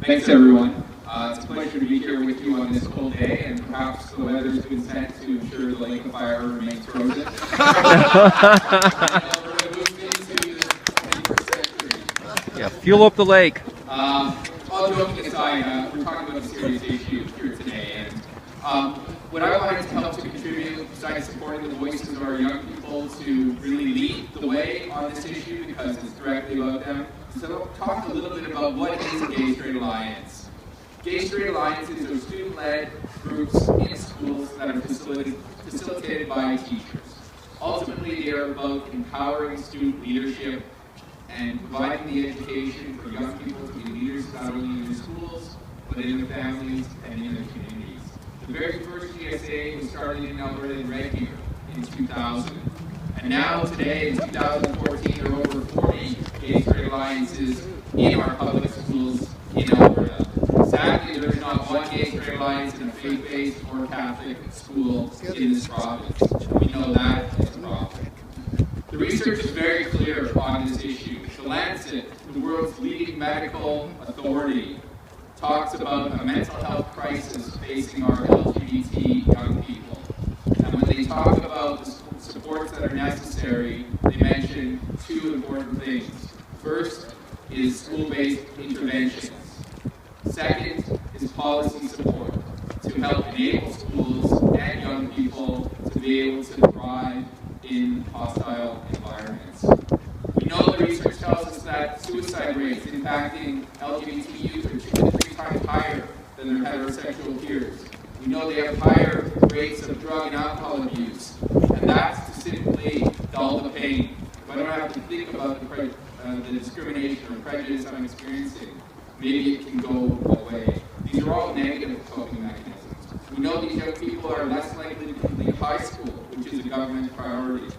Thanks, everyone. It's a pleasure to be here with you on this cold day, and perhaps the weather's been sent to ensure the lake of fire remains frozen. Yeah, fuel up the lake. All joking aside, we're talking about a serious issue here today, and what I wanted to help to contribute, besides supporting the voices of our young people, to really lead the way on this issue because it's directly about them. So talk a little bit about what is a Gay Straight Alliance. Gay Straight Alliances are student-led groups in schools that are facilitated by teachers. Ultimately, they are about empowering student leadership and providing the education for young people to be leaders not only in their schools, but in their families and in their communities. The very first GSA was started in Alberta in Red Deer in 2000. And now, today, in 2014, there are over 40 Gay Straight Alliances in our public schools in Alberta. Sadly, there is not one Gay Straight Alliance in a faith-based or Catholic school in this province. We know that is a problem. The research is very clear on this issue. The Lancet, the world's leading medical authority, talks about a mental health crisis facing our LGBT young people. And when they talk about the supports that are necessary, they mention two important things. First is school-based interventions. Second is policy support to help enable schools and young people to be able to thrive in hostile environments. We know the research tells us that suicide rates impacting LGBT youth are 2 to 3 times higher than their heterosexual peers. We know they have higher rates of drug and alcohol abuse, and that's to simply dull the pain. If I don't have to think about the discrimination or prejudice I'm experiencing, maybe it can go away. These are all negative coping mechanisms. We know these young people are less likely to complete high school, which is a government priority.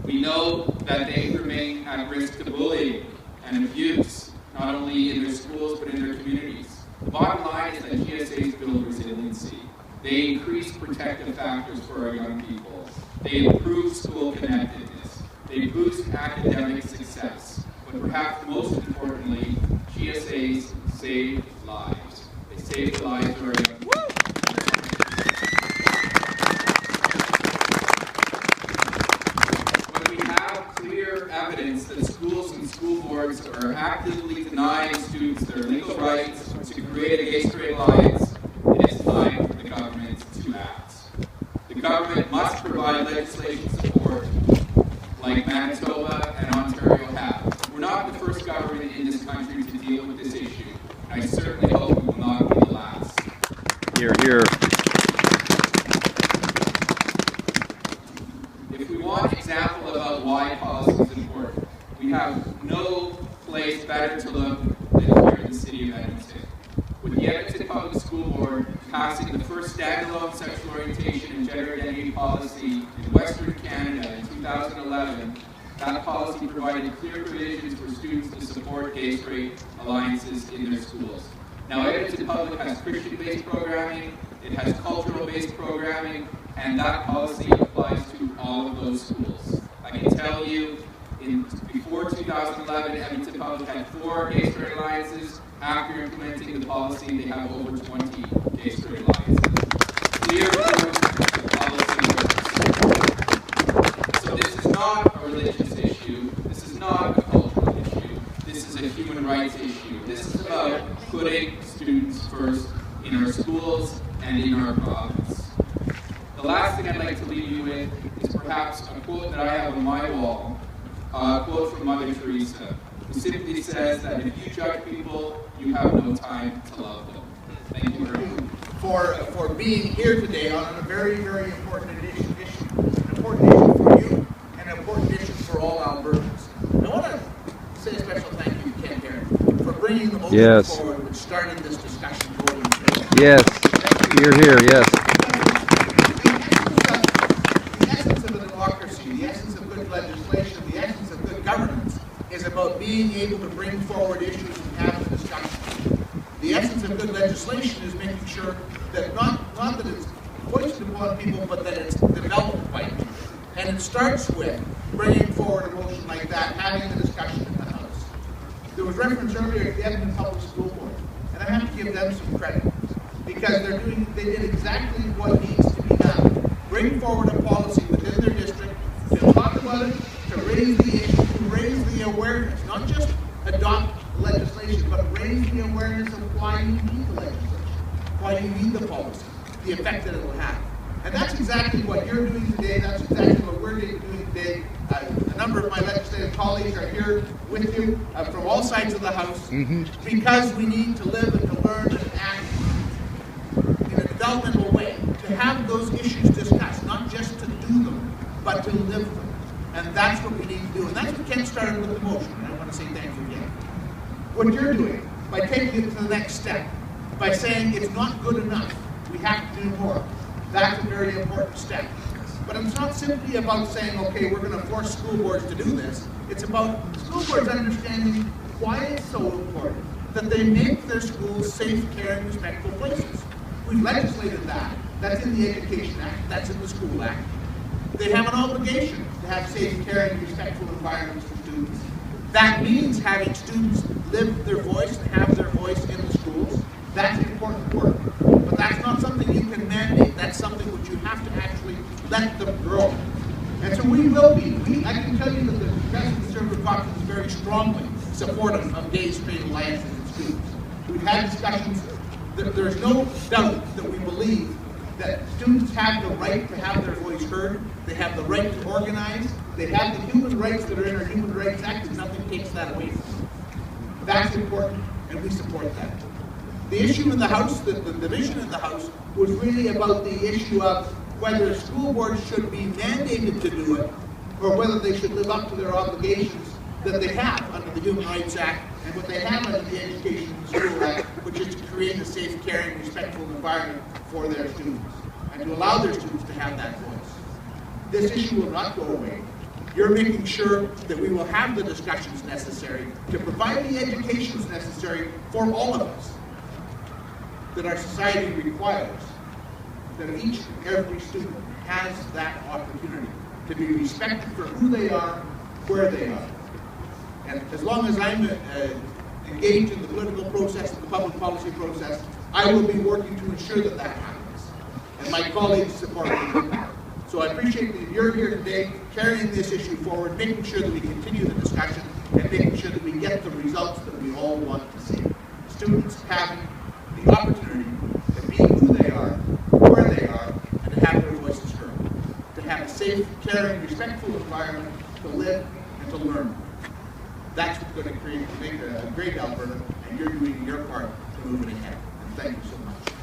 We know that they remain at risk to bullying and abuse, not only in their schools but in their communities. The bottom line is that GSAs build resiliency. They increase protective factors for our young people. They improve school connectedness. They boost academic success. But perhaps most importantly, GSAs save lives. They save the lives of our young people. When we have clear evidence that schools and school boards are actively denying students their legal rights to create a Gay Straight Alliance, it is time for the government to act. The government must provide legislation support like Manitoba and Ontario have. We're not the first government in this country to deal with this issue. I certainly hope we will not be the last. Hear, hear. If we want an example about why policy is important, we have no place better to look than here in the city of Edmonton. With the Edmonton Public School Board passing the first standalone sexual orientation and gender identity policy in Western Canada in 2011, that policy provided clear provisions for students to support gay straight alliances in their schools. Now, Edmonton Public has Christian-based programming, it has cultural-based programming, and that policy applies to all of those schools. I can tell you, before 2011, Edmonton Public had 4 gay straight alliances. After implementing the policy, they have over 20 gay straight alliances. Clear policy works. So this is not a religious issue. This is not a cultural issue. This is a human rights issue. This is about putting students first in our schools and in our province. The last thing I'd like to leave you with is perhaps a quote that I have on my wall, a quote from Mother Teresa, who simply says that if you judge people, you have no time to love them. Thank you very much. For being here today on a very, very important issue. An important issue for you and an important issue for all Albertans. I want to say a special thank you to Ken Garrett for bringing the motion forward and starting this discussion going. Yes. Hear, hear, yes. The essence of a democracy, the essence of good legislation, the essence of good governance is about being able to bring forward issues and have the discussion. The essence of good legislation is making sure that not that it's foisted upon people, but that it's developed by people. And it starts with bringing forward a motion like that, having the discussion in the House. There was reference earlier to the Edmonton Public School Board. I have to give them some credit, because they did exactly what needs to be done. Bring forward a policy within their district to talk about it, to raise the issue, to raise the awareness, not just adopt legislation, but raise the awareness of why you need the legislation, why you need the policy, the effect that it will have. And that's exactly what you're doing today. That's exactly what we're doing today. A number of my legislative colleagues are here with you from all sides of the House, because we need to live and to learn and act in a developmental way, to have those issues discussed, not just to do them, but to live them. And that's what we need to do. And that's what Ken started with the motion. And I want to say thank you again. What you're doing, by taking it to the next step, by saying it's not good enough, we have to do more, that's a very important step. But it's not simply about saying, okay, we're going to force school boards to do this. It's about school boards understanding why it's so important that they make their schools safe, caring, respectful places. We've legislated that. That's in the Education Act. That's in the School Act. They have an obligation to have safe, caring, respectful environments for students. That means having students live their voice and have their voice in the schools. That's important work. But that's not something you can mandate. That's something which you have to actually let them grow. And so we will be. I can tell you that the Progressive Conservative Caucus is very strongly supportive of gay, straight alliances in schools. We've had discussions. There's no doubt that we believe that students have the right to have their voice heard. They have the right to organize. They have the human rights that are in our Human Rights Act, and nothing takes that away from them. That's important, and we support that. The issue in the House, the division in the House, was really about the issue of whether school boards should be mandated to do it, or whether they should live up to their obligations that they have under the Human Rights Act and what they have under the Education and School Act, which is to create a safe, caring, respectful environment for their students and to allow their students to have that voice. This issue will not go away. You're making sure that we will have the discussions necessary to provide the educations necessary for all of us that our society requires, that each and every student has that opportunity to be respected for who they are, where they are. And as long as I'm engaged in the political process, the public policy process, I will be working to ensure that that happens. And my colleagues support me with that. So I appreciate that you're here today, carrying this issue forward, making sure that we continue the discussion, and making sure that we get the results that we all want to see. Students having the opportunity to be who they are, where they are, and to have their voices heard. To have a safe, caring, respectful environment to live and to learn. That's what's going to make a great Alberta, and you're doing your part to move it ahead. And thank you so much.